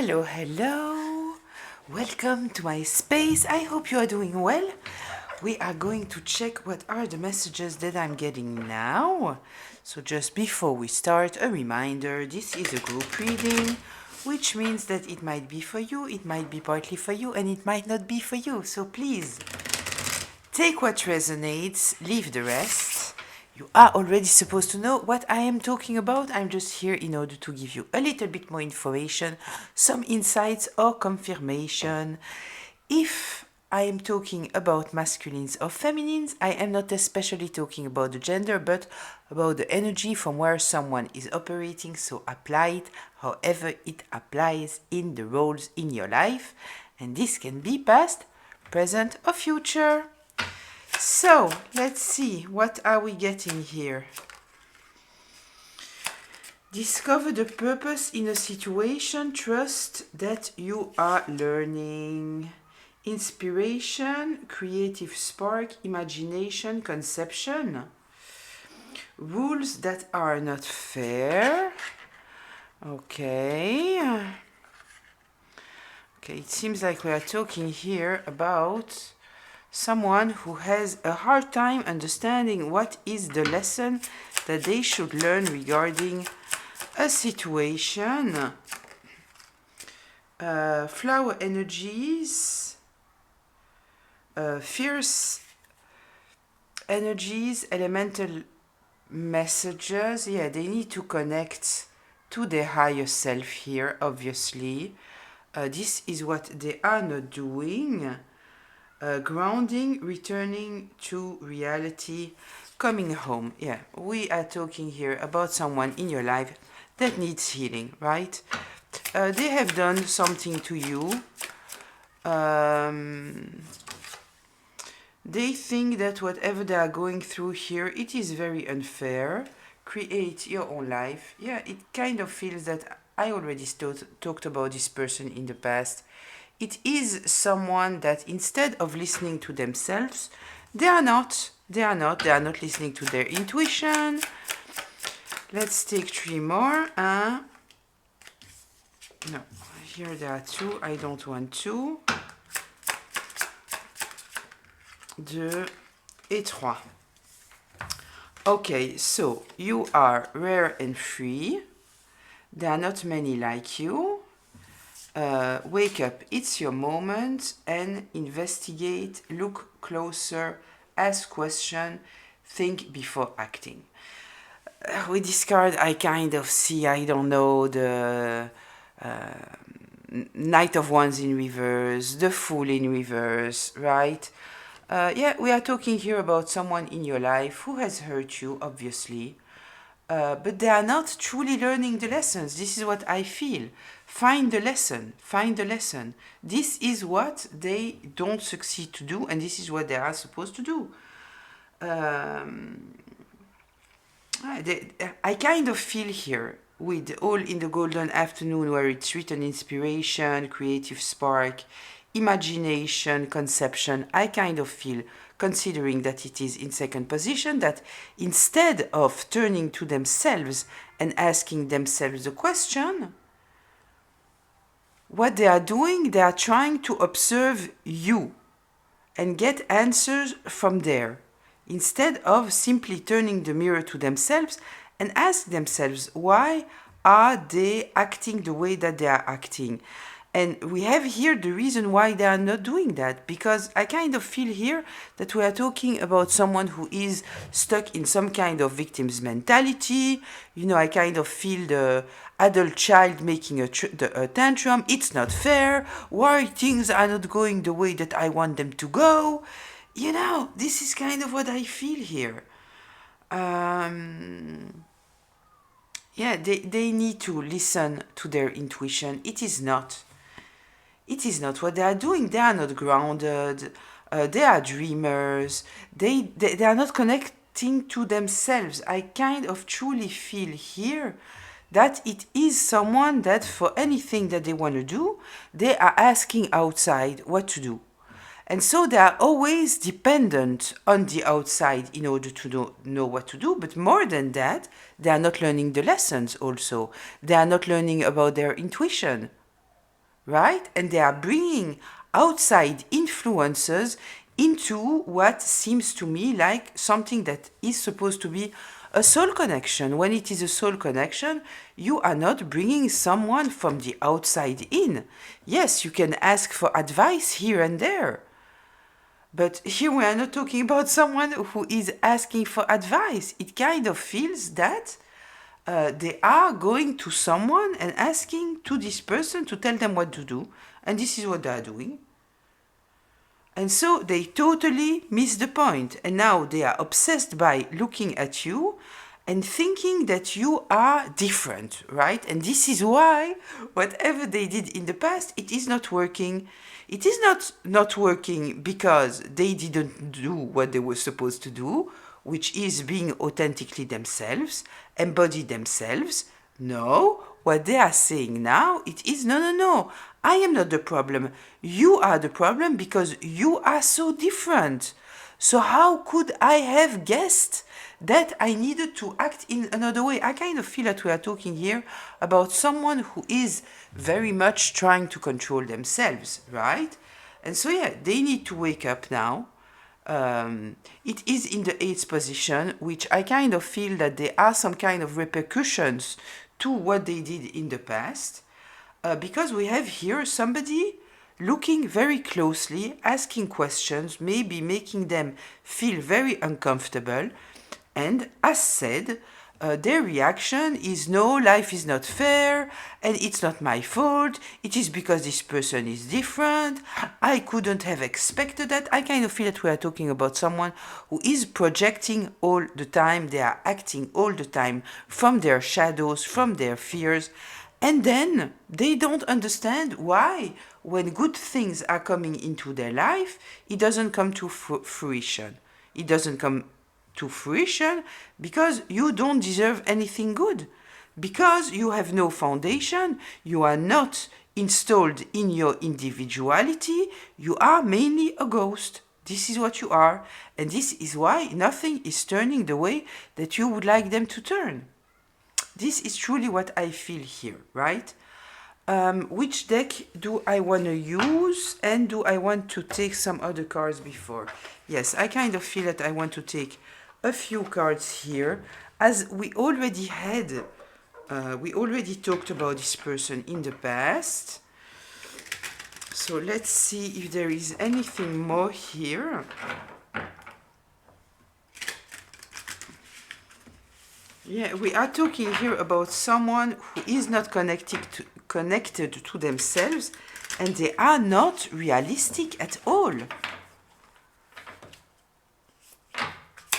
Hello, hello. Welcome to my space. I hope you are doing well. We are going to check what are the messages that I'm getting now. So just before we start, a reminder, this is a group reading, which means that it might be for you, it might be partly for you, and it might not be for you. So please, take what resonates, leave the rest. You are already supposed to know what I am talking about. I'm just here in order to give you a little bit more information, some insights or confirmation. If I am talking about masculines or feminines, I am not especially talking about the gender, but about the energy from where someone is operating. So apply it however it applies in the roles in your life. And this can be past, present, or future. So, let's see, what are we getting here? Discover the purpose in a situation, trust that you are learning. Inspiration, creative spark, imagination, conception. Rules that are not fair. Okay, it seems like we are talking here about someone who has a hard time understanding what is the lesson that they should learn regarding a situation. Flower energies, fierce energies, elemental messages. Yeah, they need to connect to their higher self here, obviously. This is what they are not doing. Grounding, returning to reality, coming home. Yeah, we are talking here about someone in your life that needs healing, right? They have done something to you. They think that whatever they are going through here, it is very unfair. Create your own life. Yeah, it kind of feels that I already talked about this person in the past. It is someone that instead of listening to themselves, they are not listening to their intuition. Let's take 3 more. No, here there are 2. I don't want 2. 2 et 3. Okay, so you are rare and free. There are not many like you. Wake up, it's your moment, and investigate, look closer, ask questions, think before acting. With this card, I kind of see, I don't know, the Knight of Wands in reverse, the Fool in reverse, right? Yeah, we are talking here about someone in your life who has hurt you, obviously. But they are not truly learning the lessons. This is what I feel. Find the lesson. Find the lesson. This is what they don't succeed to do, and this is what they are supposed to do. I kind of feel here with All in the Golden Afternoon, where it's written inspiration, creative spark, imagination, conception. I kind of feel, considering that it is in second position, that instead of turning to themselves and asking themselves the question, what they are doing, they are trying to observe you and get answers from there, instead of simply turning the mirror to themselves and ask themselves, why are they acting the way that they are acting? And we have here the reason why they are not doing that, because I kind of feel here that we are talking about someone who is stuck in some kind of victim's mentality. You know, I kind of feel the adult child making a tantrum. It's not fair. Why things are not going the way that I want them to go? You know, this is kind of what I feel here. Yeah, they need to listen to their intuition. It is not what they are doing. They are not grounded. They are dreamers. They are not connecting to themselves. I kind of truly feel here that it is someone that for anything that they want to do, they are asking outside what to do. And so they are always dependent on the outside in order to know what to do. But more than that, they are not learning the lessons also. They are not learning about their intuition. right? And they are bringing outside influences into what seems to me like something that is supposed to be a soul connection. When it is a soul connection, you are not bringing someone from the outside in. Yes, you can ask for advice here and there. But here we are not talking about someone who is asking for advice. It kind of feels that they are going to someone and asking to this person to tell them what to do. And this is what they are doing. And so they totally miss the point. And now they are obsessed by looking at you and thinking that you are different, right? And this is why whatever they did in the past, it is not working. It is not working because they didn't do what they were supposed to do, which is being authentically themselves, embody themselves. No, what they are saying now, it is no, I am not the problem. You are the problem because you are so different. So how could I have guessed that I needed to act in another way? I kind of feel that we are talking here about someone who is very much trying to control themselves, right? And so yeah, they need to wake up now. It is in the 8th position, which I kind of feel that there are some kind of repercussions to what they did in the past, because we have here somebody looking very closely, asking questions, maybe making them feel very uncomfortable, and as said, their reaction is no, life is not fair, and it's not my fault, it is because this person is different, I couldn't have expected that. I kind of feel that we are talking about someone who is projecting all the time, they are acting all the time from their shadows, from their fears, and then they don't understand why, when good things are coming into their life, it doesn't come to fruition. It doesn't come to fruition because you don't deserve anything good, because you have no foundation, you are not installed in your individuality, you are mainly a ghost. This is what you are, and this is why nothing is turning the way that you would like them to turn. This is truly what I feel here, right? Which deck do I want to use, and do I want to take some other cards before? Yes, I kind of feel that I want to take a few cards here, as we already talked about this person in the past. So let's see if there is anything more here. Yeah, we are talking here about someone who is not connected to themselves, and they are not realistic at all.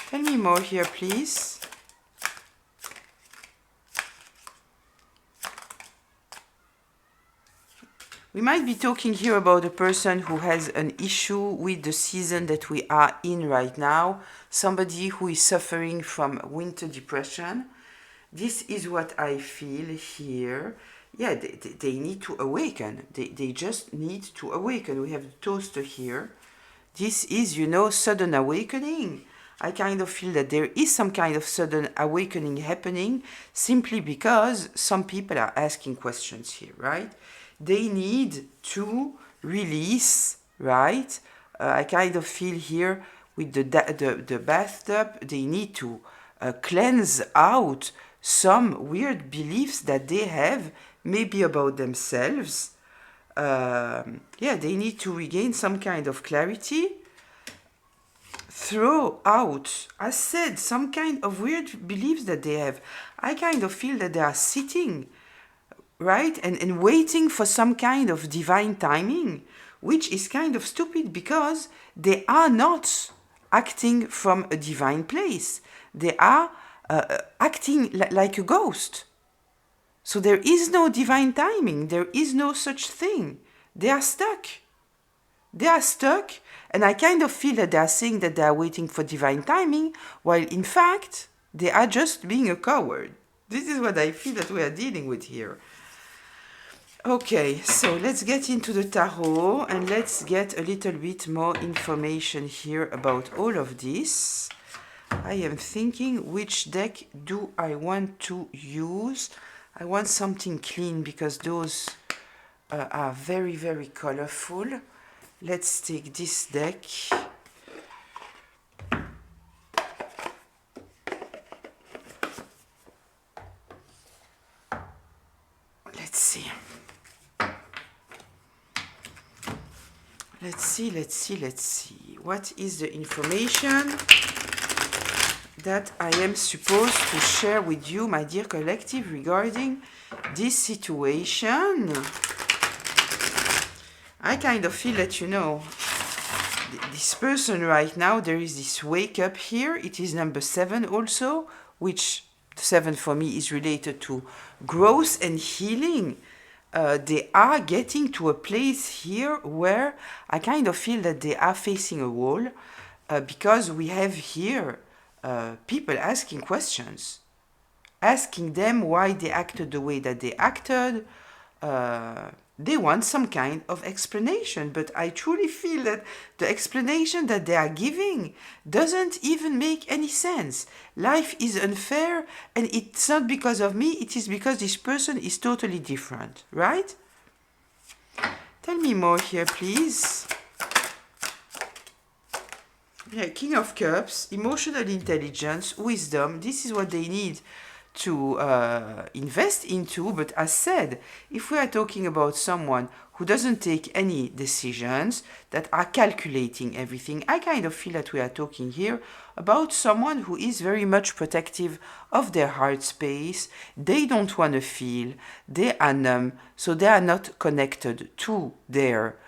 Tell me more here, please. We might be talking here about a person who has an issue with the season that we are in right now. Somebody who is suffering from winter depression. This is what I feel here. Yeah, they need to awaken. They just need to awaken. We have the toaster here. This is, sudden awakening. I kind of feel that there is some kind of sudden awakening happening simply because some people are asking questions here, right? They need to release, right? I kind of feel here with the bathtub, they need to cleanse out some weird beliefs that they have, maybe about themselves. They need to regain some kind of clarity. Throw out, as said, some kind of weird beliefs that they have. I kind of feel that they are sitting, right, and waiting for some kind of divine timing, which is kind of stupid because they are not acting from a divine place. They are acting like a ghost. So there is no divine timing. There is no such thing. They are stuck. They are stuck, and I kind of feel that they are saying that they are waiting for divine timing, while in fact, they are just being a coward. This is what I feel that we are dealing with here. Okay, so let's get into the tarot, and let's get a little bit more information here about all of this. I am thinking, which deck do I want to use? I want something clean, because those are very, very colorful. Let's take this deck. Let's see. Let's see. What is the information that I am supposed to share with you, my dear collective, regarding this situation? I kind of feel that, you know, this person right now, there is this wake up here. It is number 7 also, which 7 for me is related to growth and healing. They are getting to a place here where I kind of feel that they are facing a wall, because we have here people asking questions, asking them why they acted the way that they acted. They want some kind of explanation, but I truly feel that the explanation that they are giving doesn't even make any sense. Life is unfair, and it's not because of me, it is because this person is totally different, right? Tell me more here, please. Yeah, King of Cups, emotional intelligence, wisdom, this is what they need to invest into. But as said, if we are talking about someone who doesn't take any decisions, that are calculating everything, I kind of feel that we are talking here about someone who is very much protective of their heart space. They don't want to feel, they are numb, so they are not connected to their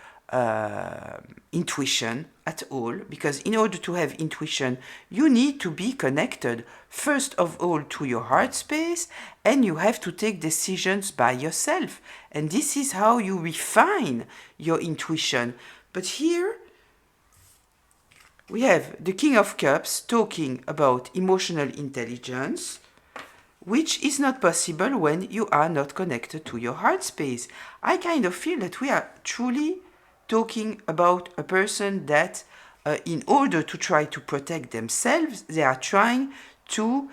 intuition at all, because in order to have intuition, you need to be connected first of all to your heart space, and you have to take decisions by yourself, and this is how you refine your intuition. But here we have the King of Cups talking about emotional intelligence, which is not possible when you are not connected to your heart space. I kind of feel that we are truly talking about a person that, in order to try to protect themselves, they are trying to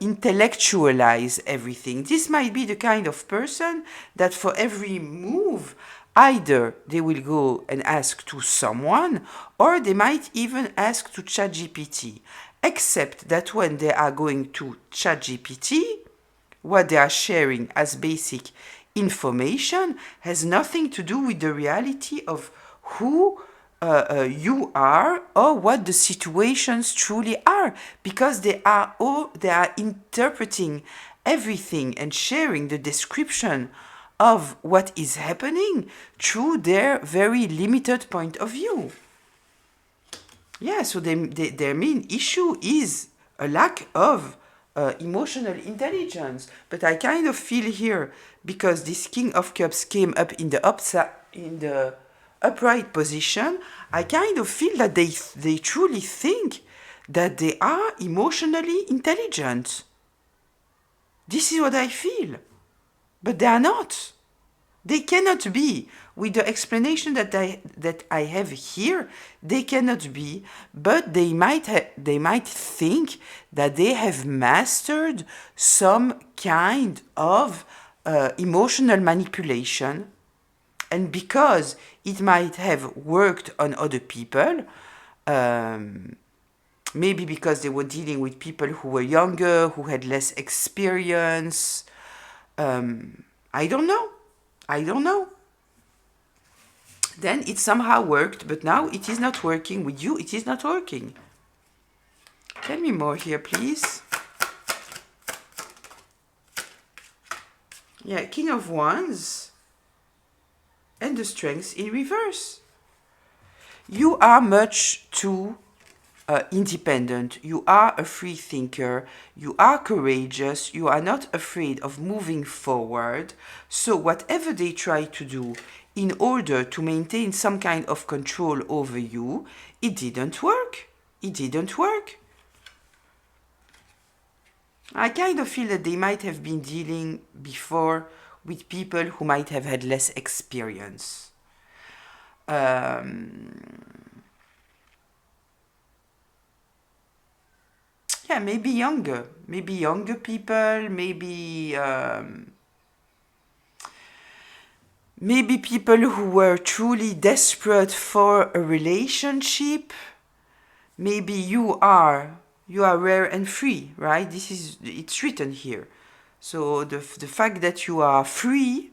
intellectualize everything. This might be the kind of person that for every move, either they will go and ask to someone, or they might even ask to ChatGPT. Except that when they are going to ChatGPT, what they are sharing as basic information has nothing to do with the reality of who you are or what the situations truly are, because they are interpreting everything and sharing the description of what is happening through their very limited point of view. Yeah, so their main issue is a lack of emotional intelligence. But I kind of feel here, because this King of Cups came up in the upright position, I kind of feel that they truly think that they are emotionally intelligent. This is what I feel. But they are not. They cannot be. With the explanation that I have here, they cannot be, but they might think that they have mastered some kind of emotional manipulation, and because it might have worked on other people, maybe because they were dealing with people who were younger, who had less experience. I don't know. Then it somehow worked, but now it is not working with you. It is not working. Tell me more here, please. Yeah, King of Wands and the Strength in reverse. You are much too independent. You are a free thinker. You are courageous. You are not afraid of moving forward. So whatever they try to do in order to maintain some kind of control over you, it didn't work. It didn't work. I kind of feel that they might have been dealing before with people who might have had less experience. Yeah, maybe younger people, maybe Maybe people who were truly desperate for a relationship. Maybe you are rare and free, right? It's written here. So the fact that you are free,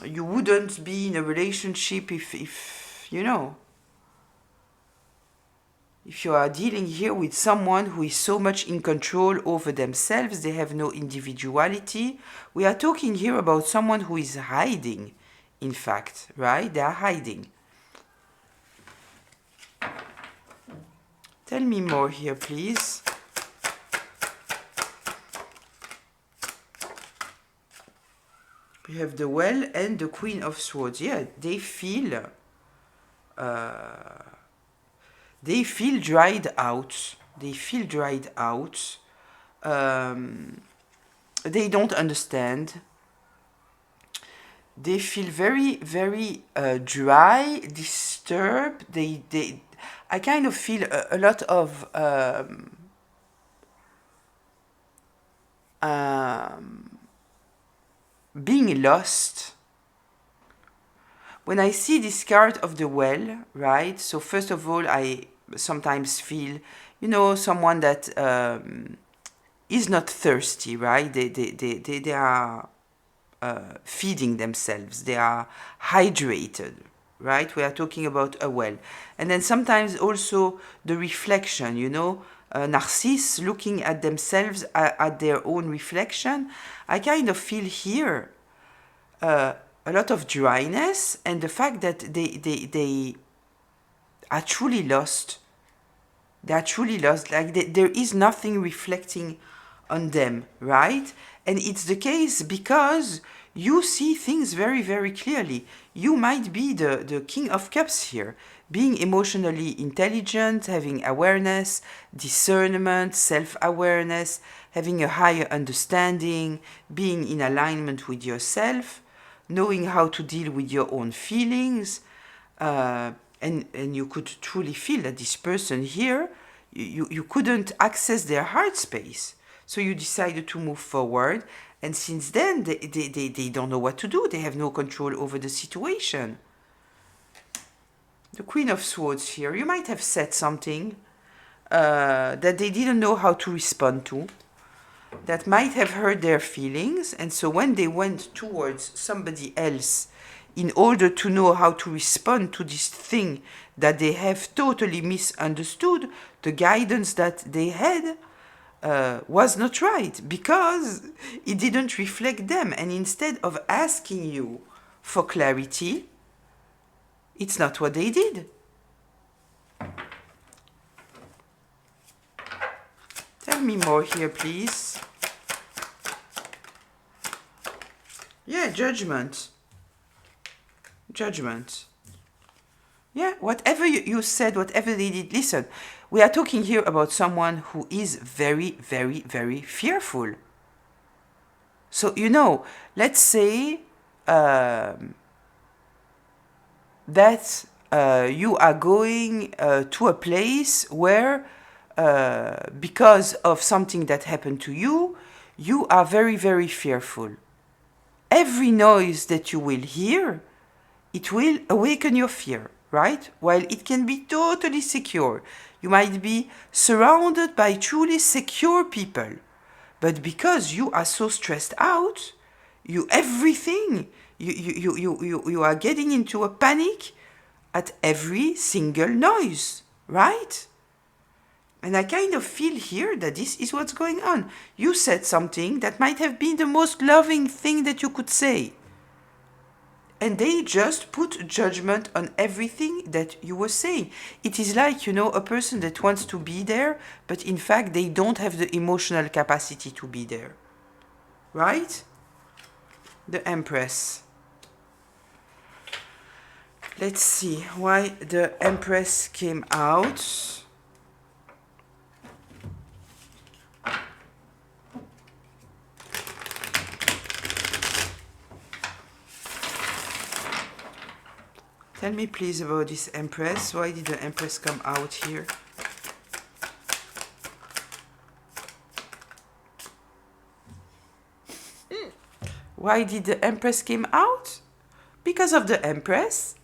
you wouldn't be in a relationship if you know, if you are dealing here with someone who is so much in control over themselves, they have no individuality. We are talking here about someone who is hiding, in fact, right? They are hiding. Tell me more here, please. We have the Well and the Queen of Swords. Yeah, they feel dried out. They feel dried out. They don't understand. They feel very, very dry, disturbed. I kind of feel a lot of being lost. When I see this card of the Well, right? So first of all, I sometimes feel, you know, someone that is not thirsty, right? They are feeding themselves. They are hydrated, right? We are talking about a well. And then sometimes also the reflection, you know, narcissists looking at themselves, at their own reflection. I kind of feel here a lot of dryness and the fact that they are truly lost. They are truly lost. Like there is nothing reflecting on them, right? And it's the case because you see things very, very clearly. You might be the King of Cups here, being emotionally intelligent, having awareness, discernment, self-awareness, having a higher understanding, being in alignment with yourself, knowing how to deal with your own feelings, and you could truly feel that this person here, you couldn't access their heart space. So you decided to move forward, and since then they don't know what to do. They have no control over the situation. The Queen of Swords here, you might have said something that they didn't know how to respond to, that might have hurt their feelings, and so when they went towards somebody else in order to know how to respond to this thing that they have totally misunderstood, the guidance that they had was not right because it didn't reflect them. And instead of asking you for clarity, it's not what they did. Tell me more here, please. Yeah, judgment. Judgment. Yeah, whatever you said, whatever they did, listen, we are talking here about someone who is very, very, very fearful. So, you know, let's say that you are going to a place where, because of something that happened to you, you are very, very fearful. Every noise that you will hear, it will awaken your fear, right? While it can be totally secure. You might be surrounded by truly secure people. But because you are so stressed out, you are getting into a panic at every single noise, right? And I kind of feel here that this is what's going on. You said something that might have been the most loving thing that you could say. And they just put judgment on everything that you were saying. It is like, you know, a person that wants to be there, but in fact they don't have the emotional capacity to be there. Right? The Empress. Let's see why the Empress came out. Tell me please about this Empress. Why did the Empress come out here? Why did the Empress came out? Because of the Empress.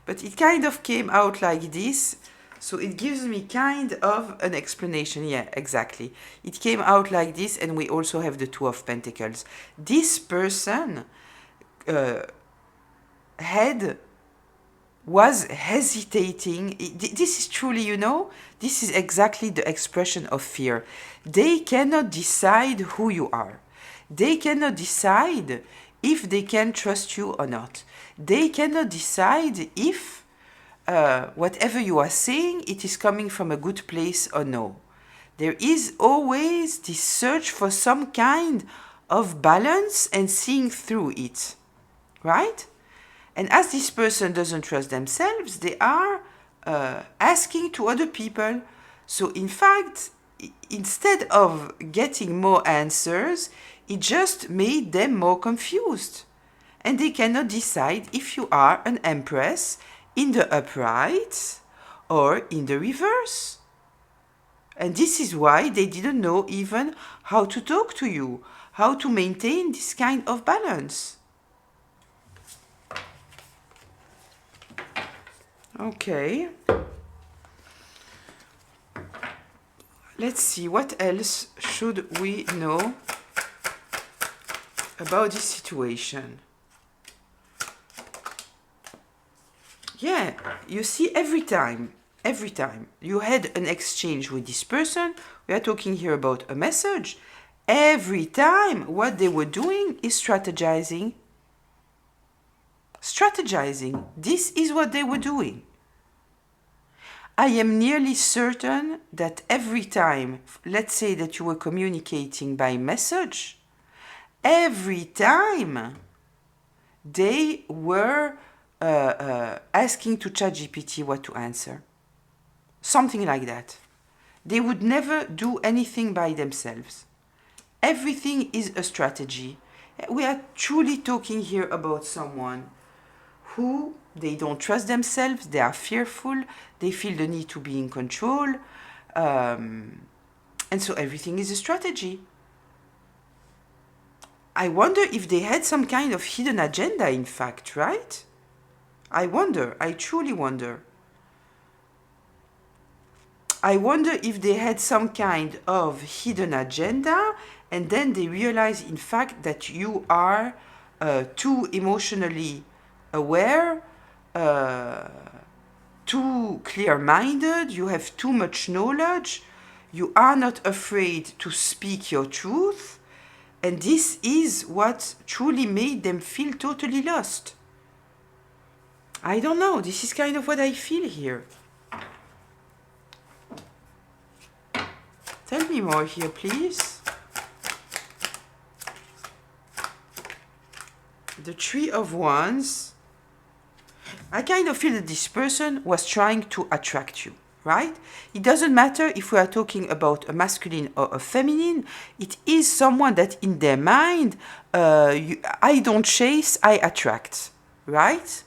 But it kind of came out like this. So it gives me kind of an explanation. Yeah, exactly. It came out like this, and we also have the Two of Pentacles. This person was hesitating. This is truly, you know, this is exactly the expression of fear. They cannot decide who you are. They cannot decide if they can trust you or not. They cannot decide if whatever you are saying, it is coming from a good place or no. There is always this search for some kind of balance and seeing through it, right? And as this person doesn't trust themselves, they are asking to other people. So in fact, instead of getting more answers, it just made them more confused. And they cannot decide if you are an empress in the upright or in the reverse. And this is why they didn't know even how to talk to you, how to maintain this kind of balance. Okay. Let's see, what else should we know about this situation? Yeah, you see, every time you had an exchange with this person, we are talking here about a message, every time what they were doing is strategizing. This is what they were doing. I am nearly certain that every time, let's say that you were communicating by message, every time they were asking to ChatGPT what to answer. Something like that. They would never do anything by themselves. Everything is a strategy. We are truly talking here about someone who they don't trust themselves, they are fearful, they feel the need to be in control, and so everything is a strategy. I wonder if they had some kind of hidden agenda, in fact, right? I truly wonder. I wonder if they had some kind of hidden agenda, and then they realize, in fact, that you are too emotionally aware, too clear-minded, you have too much knowledge, you are not afraid to speak your truth, and this is what truly made them feel totally lost. I don't know, this is kind of what I feel here. Tell me more here, please. The Three of Wands. I kind of feel that this person was trying to attract you, right? It doesn't matter if we are talking about a masculine or a feminine. It is someone that in their mind, I don't chase, I attract, right?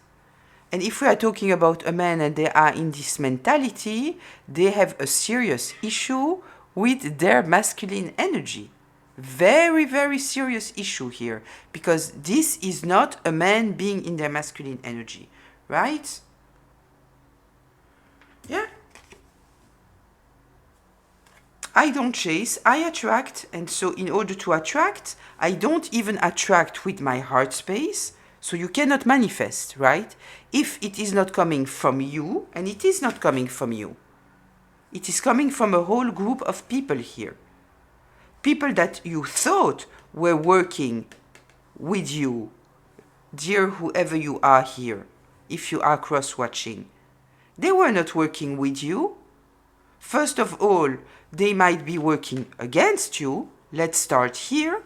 And if we are talking about a man and they are in this mentality, they have a serious issue with their masculine energy. Very, very serious issue here, because this is not a man being in their masculine energy, right? Yeah. I don't chase, I attract, and so in order to attract, I don't even attract with my heart space, so you cannot manifest, right? If it is not coming from you, and it is not coming from you, it is coming from a whole group of people here. People that you thought were working with you, dear whoever you are here, if you are cross-watching. They were not working with you. First of all, they might be working against you. Let's start here.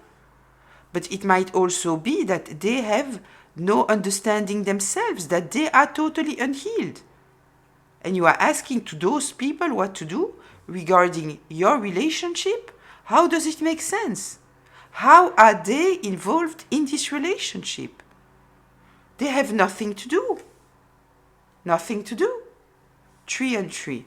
But it might also be that they have no understanding themselves, that they are totally unhealed. And you are asking to those people what to do regarding your relationship? How does it make sense? How are they involved in this relationship? They have nothing to do. Nothing to do. 3 and 3.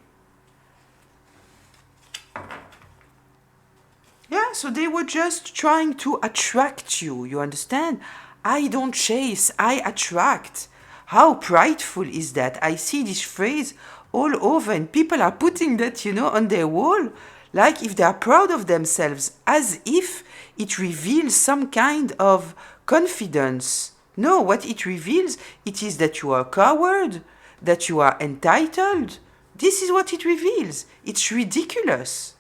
Yeah, so they were just trying to attract you, you understand? I don't chase, I attract. How prideful is that? I see this phrase all over, and people are putting that, on their wall, like if they are proud of themselves, as if it reveals some kind of confidence. No, what it reveals, it is that you are a coward, that you are entitled. This is what it reveals. It's ridiculous.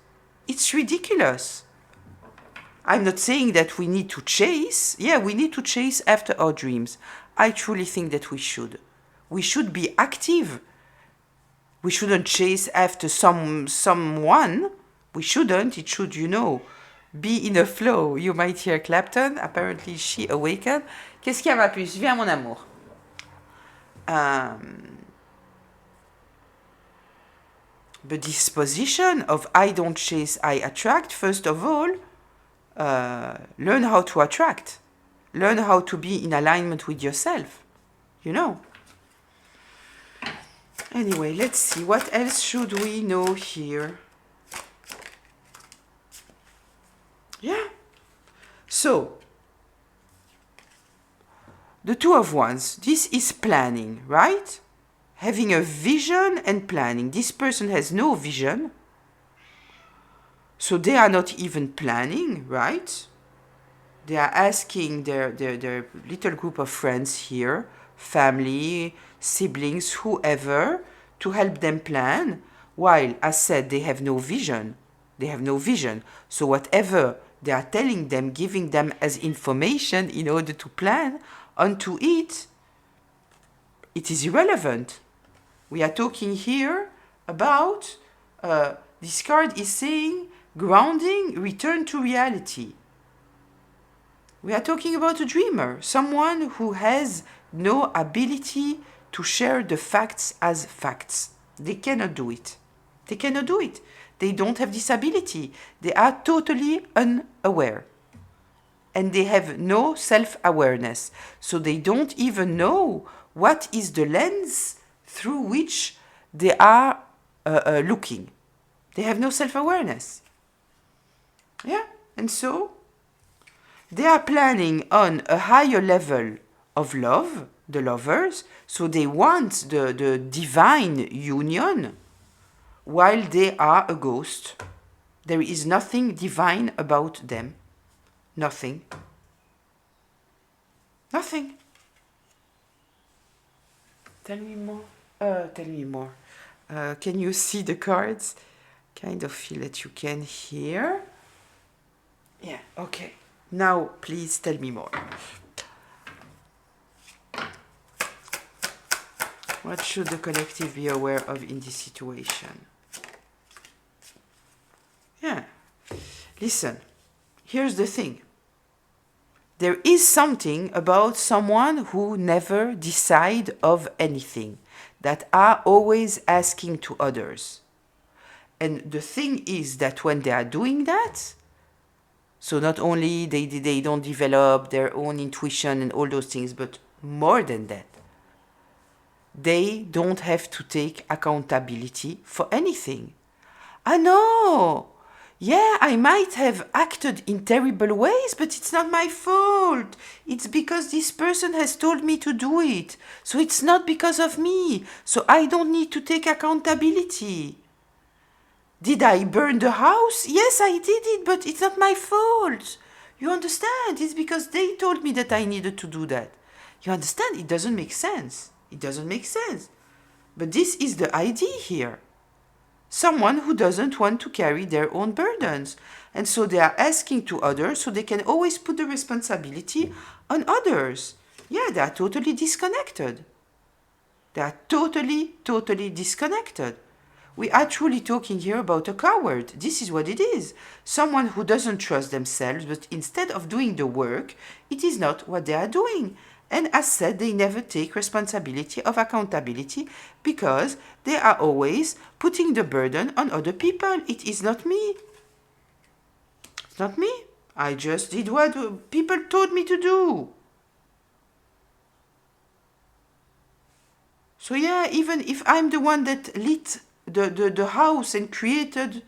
It's ridiculous. I'm not saying that we need to chase. Yeah, we need to chase after our dreams. I truly think that we should. We should be active. We shouldn't chase after someone. We shouldn't. It should, be in a flow. You might hear Clapton. Apparently, she awakened. Qu'est-ce qu'il y a, ma puce? Viens, mon amour. But this position of I don't chase, I attract, first of all, learn how to attract. Learn how to be in alignment with yourself. Anyway, let's see. What else should we know here? Yeah. So, the Two of Wands. This is planning, right? Having a vision and planning. This person has no vision. So they are not even planning, right? They are asking their little group of friends here, family, siblings, whoever, to help them plan, while, as said, they have no vision. They have no vision. So whatever they are telling them, giving them as information in order to plan onto it, it is irrelevant. We are talking here about, this card is saying, grounding, return to reality. We are talking about a dreamer, someone who has no ability to share the facts as facts. They cannot do it. They cannot do it. They don't have this ability. They are totally unaware. And they have no self-awareness. So they don't even know what is the lens through which they are looking. They have no self-awareness. Yeah, and so they are planning on a higher level of love, the lovers, so they want the divine union while they are a ghost. There is nothing divine about them. Nothing. Nothing. Tell me more. Tell me more. Can you see the cards? Kind of feel that you can hear. Yeah, okay. Now, please tell me more. What should the collective be aware of in this situation? Yeah. Listen, here's the thing. There is something about someone who never decide of anything, that are always asking to others. And the thing is that when they are doing that, so not only they don't develop their own intuition and all those things, but more than that, they don't have to take accountability for anything. I know. Yeah, I might have acted in terrible ways, but it's not my fault. It's because this person has told me to do it. So it's not because of me. So I don't need to take accountability. Did I burn the house? Yes, I did it, but it's not my fault. You understand? It's because they told me that I needed to do that. You understand? It doesn't make sense. It doesn't make sense. But this is the idea here. Someone who doesn't want to carry their own burdens. And so they are asking to others, so they can always put the responsibility on others. Yeah, they are totally disconnected. They are totally disconnected. We are truly talking here about a coward. This is what it is. Someone who doesn't trust themselves, but instead of doing the work, it is not what they are doing. And as said, they never take responsibility of accountability because they are always putting the burden on other people. It is not me. It's not me. I just did what people told me to do. So yeah, even if I'm the one that lit the house and created,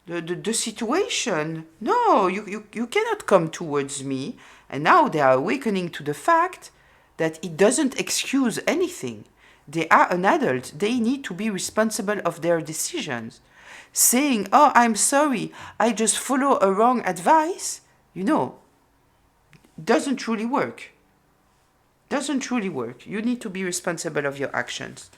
the situation. No, you cannot come towards me. And now they are awakening to the fact that it doesn't excuse anything. They are an adult. They need to be responsible of their decisions. Saying, oh, I'm sorry, I just follow a wrong advice, doesn't truly work. Doesn't truly work. You need to be responsible of your actions.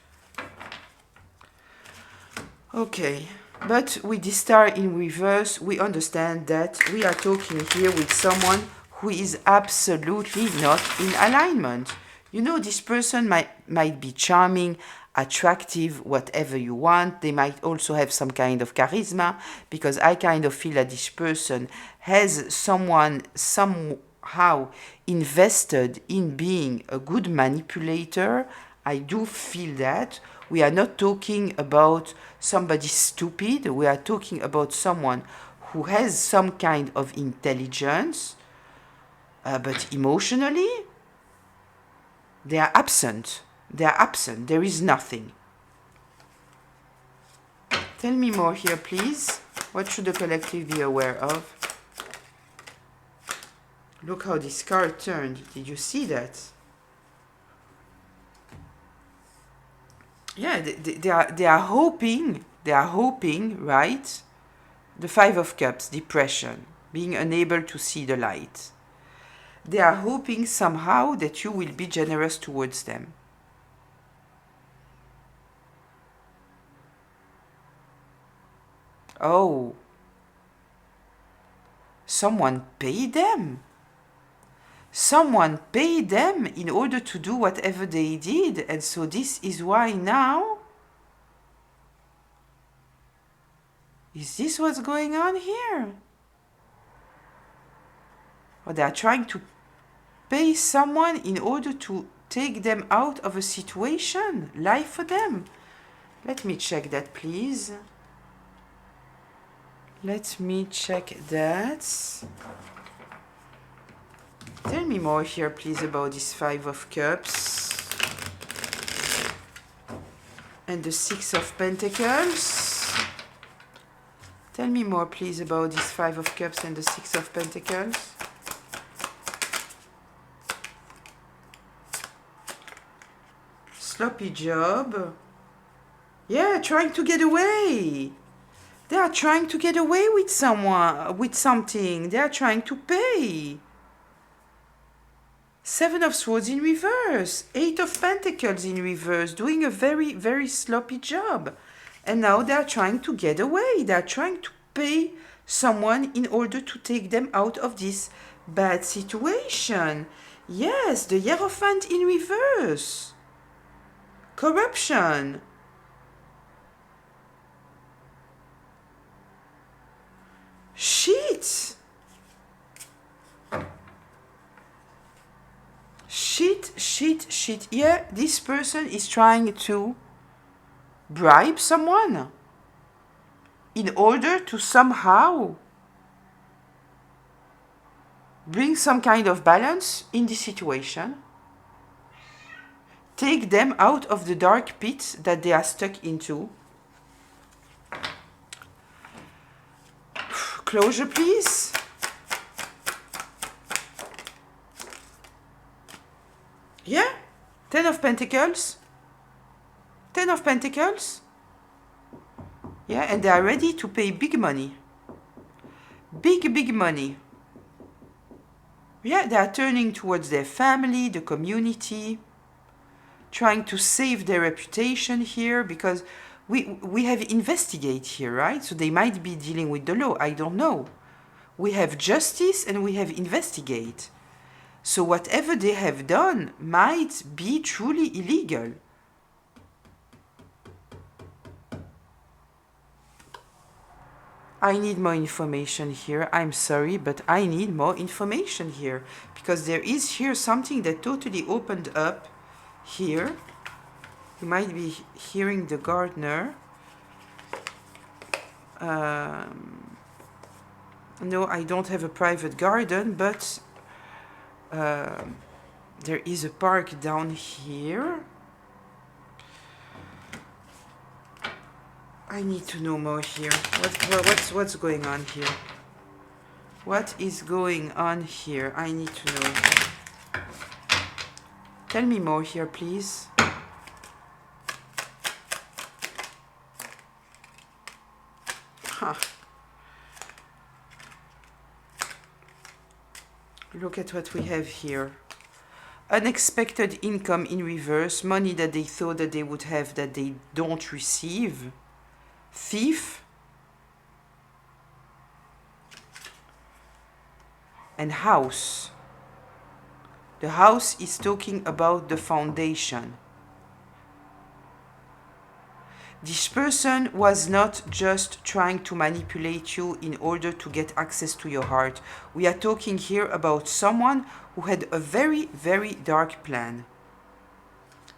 Okay, but with this star in reverse, we understand that we are talking here with someone who is absolutely not in alignment. This person might be charming, attractive, whatever you want. They might also have some kind of charisma, because I kind of feel that this person has someone somehow invested in being a good manipulator. I do feel that. We are not talking about somebody stupid. We are talking about someone who has some kind of intelligence, but emotionally, they are absent. They are absent. There is nothing. Tell me more here, please. What should the collective be aware of? Look how this card turned. Did you see that? Yeah, they are hoping, right? The Five of Cups, depression, being unable to see the light. They are hoping somehow that you will be generous towards them. Oh, someone paid them. Someone paid them in order to do whatever they did, and so this is why now. Is this what's going on here? Or they are trying to pay someone in order to take them out of a situation, lie for them. Let me check that, please. Let me check that. Tell me more here, please, about this Five of Cups and the Six of Pentacles. Tell me more, please, about this Five of Cups and the Six of Pentacles. Sloppy job. Yeah, trying to get away. They are trying to get away with someone, with something. They are trying to pay. Seven of Swords in reverse. Eight of Pentacles in reverse. Doing a very, very sloppy job. And now they are trying to get away. They are trying to pay someone in order to take them out of this bad situation. Yes, the Hierophant in reverse. Corruption. Shit. Shit. Yeah, this person is trying to bribe someone in order to somehow bring some kind of balance in the situation. Take them out of the dark pit that they are stuck into. Closure, please. Yeah, Ten of Pentacles. Ten of Pentacles. Yeah, and they are ready to pay big money. Big money. Yeah, they are turning towards their family, the community, trying to save their reputation here, because we have investigate here, right? So they might be dealing with the law. I don't know. We have justice and we have investigate. So whatever they have done might be truly illegal. I need more information here. I'm sorry, but I need more information here, because there is here something that totally opened up here. You might be hearing the gardener. No, I don't have a private garden, but there is a park down here. I need to know more here. What's going on here? What is going on here? I need to know. Tell me more here, please. Huh. Look at what we have here. Unexpected income in reverse, money that they thought that they would have that they don't receive. Thief. And house. The house is talking about the foundation. This person was not just trying to manipulate you in order to get access to your heart. We are talking here about someone who had a very, very dark plan.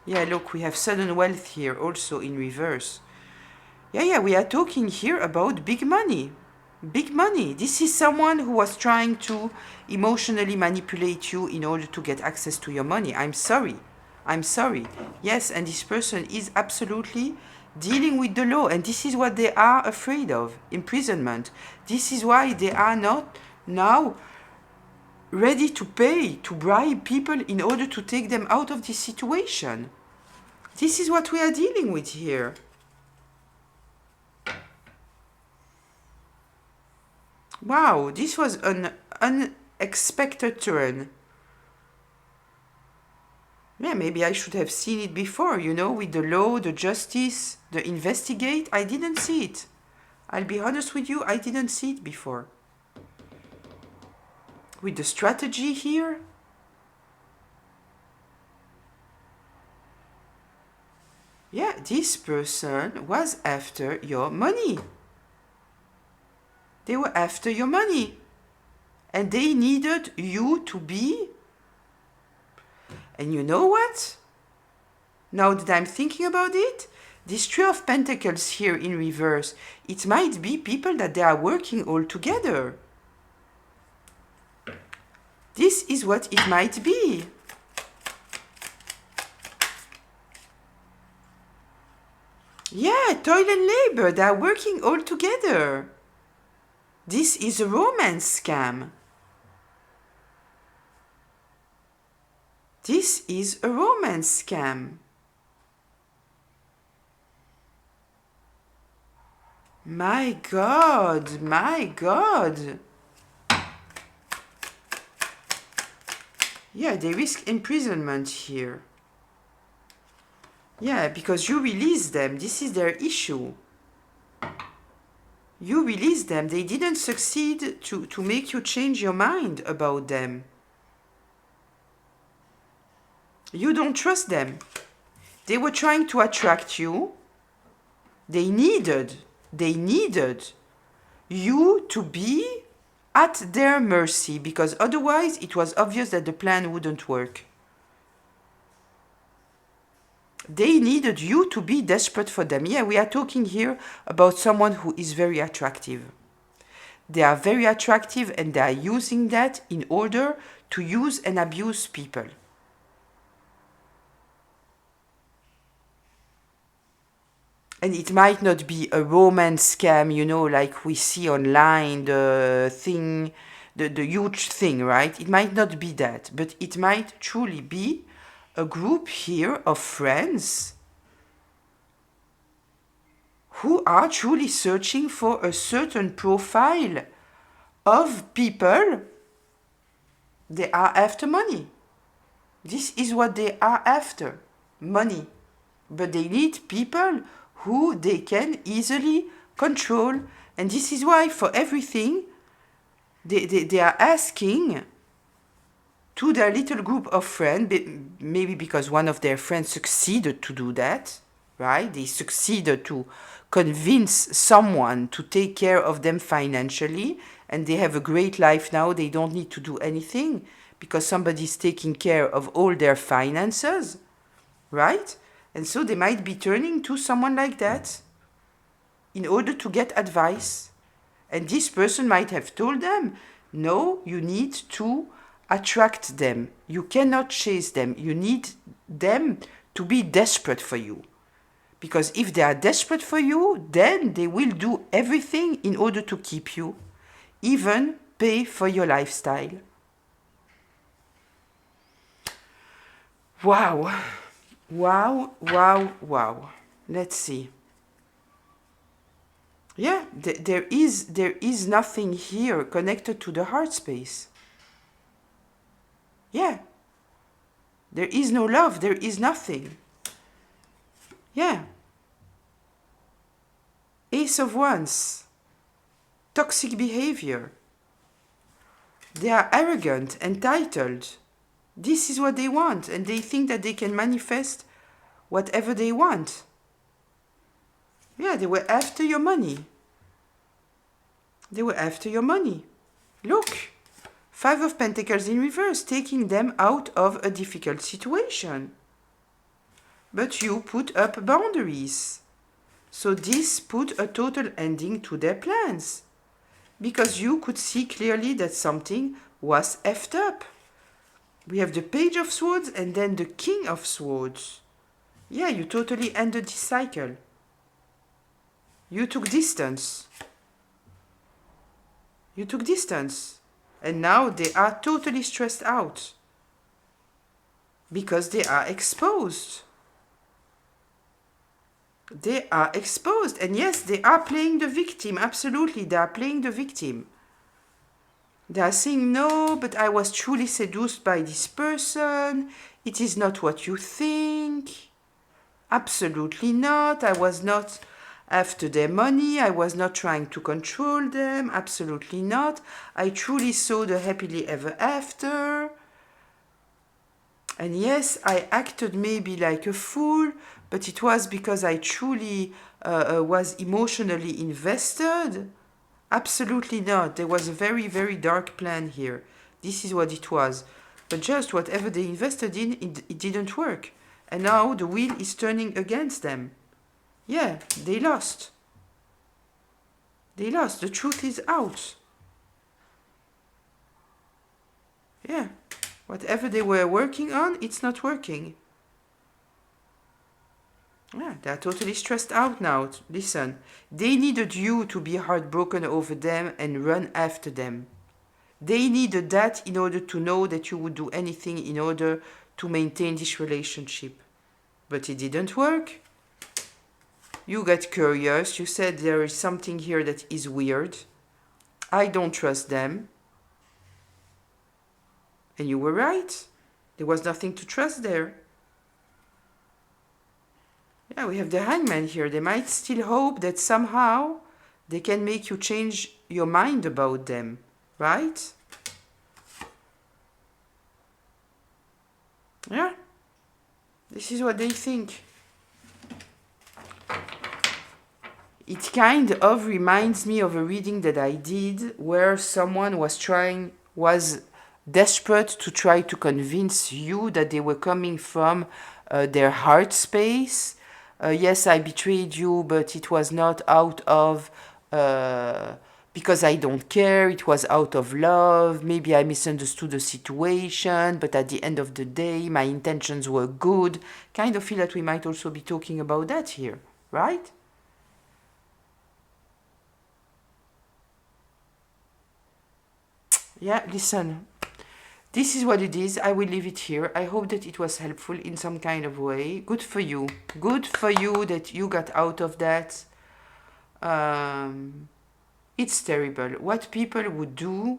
Yeah, look, we have sudden wealth here also in reverse. Yeah, we are talking here about big money. Big money. This is someone who was trying to emotionally manipulate you in order to get access to your money. I'm sorry. Yes, and this person is absolutely dealing with the law, and this is what they are afraid of, imprisonment. This is why they are not now ready to pay, to bribe people in order to take them out of this situation. This is what we are dealing with here. Wow, this was an unexpected turn. Yeah, maybe I should have seen it before, you know, with the law, the justice, the investigate. I didn't see it. I'll be honest with you, I didn't see it before. With the strategy here. Yeah, this person was after your money. They were after your money. And they needed you to be. And you know what? Now that I'm thinking about it, this Three of Pentacles here in reverse, it might be people that they are working all together. This is what it might be. Yeah, toil and labor, they are working all together. This is a romance scam. This is a romance scam. My God, my God. Yeah, they risk imprisonment here. Yeah, because you release them. This is their issue. You release them. They didn't succeed to make you change your mind about them. You don't trust them. They were trying to attract you. They needed you to be at their mercy, because otherwise it was obvious that the plan wouldn't work. They needed you to be desperate for them. Yeah, we are talking here about someone who is very attractive. They are very attractive and they are using that in order to use and abuse people. And it might not be a romance scam, you know, like we see online, the thing, the huge thing, right? It might not be that, but it might truly be a group here of friends who are truly searching for a certain profile of people. They are after money. This is what they are after, money. But they need people who they can easily control. And this is why for everything, they are asking to their little group of friends, maybe because one of their friends succeeded to do that, right? They succeeded to convince someone to take care of them financially, and they have a great life now. They don't need to do anything because somebody's taking care of all their finances, right? And so they might be turning to someone like that in order to get advice. And this person might have told them, no, you need to attract them. You cannot chase them. You need them to be desperate for you. Because if they are desperate for you, then they will do everything in order to keep you, even pay for your lifestyle. Wow. Wow, wow, wow. Let's see. Yeah, there is nothing here connected to the heart space. Yeah. There is no love, there is nothing. Yeah. Ace of Wands. Toxic behavior. They are arrogant, entitled. This is what they want, and they think that they can manifest whatever they want. Yeah, they were after your money. They were after your money. Look, Five of Pentacles in reverse, taking them out of a difficult situation. But you put up boundaries. So this put a total ending to their plans. Because you could see clearly that something was effed up. We have the Page of Swords and then the King of Swords. Yeah, you totally ended this cycle. You took distance. You took distance. And now they are totally stressed out. Because they are exposed. They are exposed. And yes, they are playing the victim. Absolutely, they are playing the victim. They are saying, no, but I was truly seduced by this person. It is not what you think. Absolutely not. I was not after their money. I was not trying to control them. Absolutely not. I truly saw the happily ever after. And yes, I acted maybe like a fool, but it was because I truly was emotionally invested. Absolutely not. There was a very, very dark plan here. This is what it was. But just whatever they invested in, it didn't work. And now the wheel is turning against them. Yeah, they lost. They lost. The truth is out. Yeah. Whatever they were working on, it's not working. Yeah, they're totally stressed out now. Listen, they needed you to be heartbroken over them and run after them. They needed that in order to know that you would do anything in order to maintain this relationship. But it didn't work. You got curious. You said there is something here that is weird. I don't trust them. And you were right. There was nothing to trust there. Yeah, we have the Hangman here. They might still hope that somehow they can make you change your mind about them, right? Yeah, this is what they think. It kind of reminds me of a reading that I did where someone was desperate to try to convince you that they were coming from their heart space. Yes, I betrayed you, but it was not out of because I don't care. It was out of love. Maybe I misunderstood the situation, but at the end of the day, my intentions were good. Kind of feel that we might also be talking about that here, right? Yeah, listen. This is what it is. I will leave it here. I hope that it was helpful in some kind of way. Good for you. Good for you that you got out of that. It's terrible. What people would do,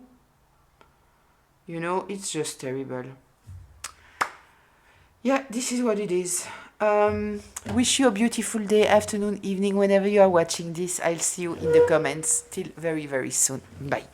you know, it's just terrible. Yeah, this is what it is. Wish you a beautiful day, afternoon, evening, whenever you are watching this. I'll see you in the comments. Till very, very soon. Bye.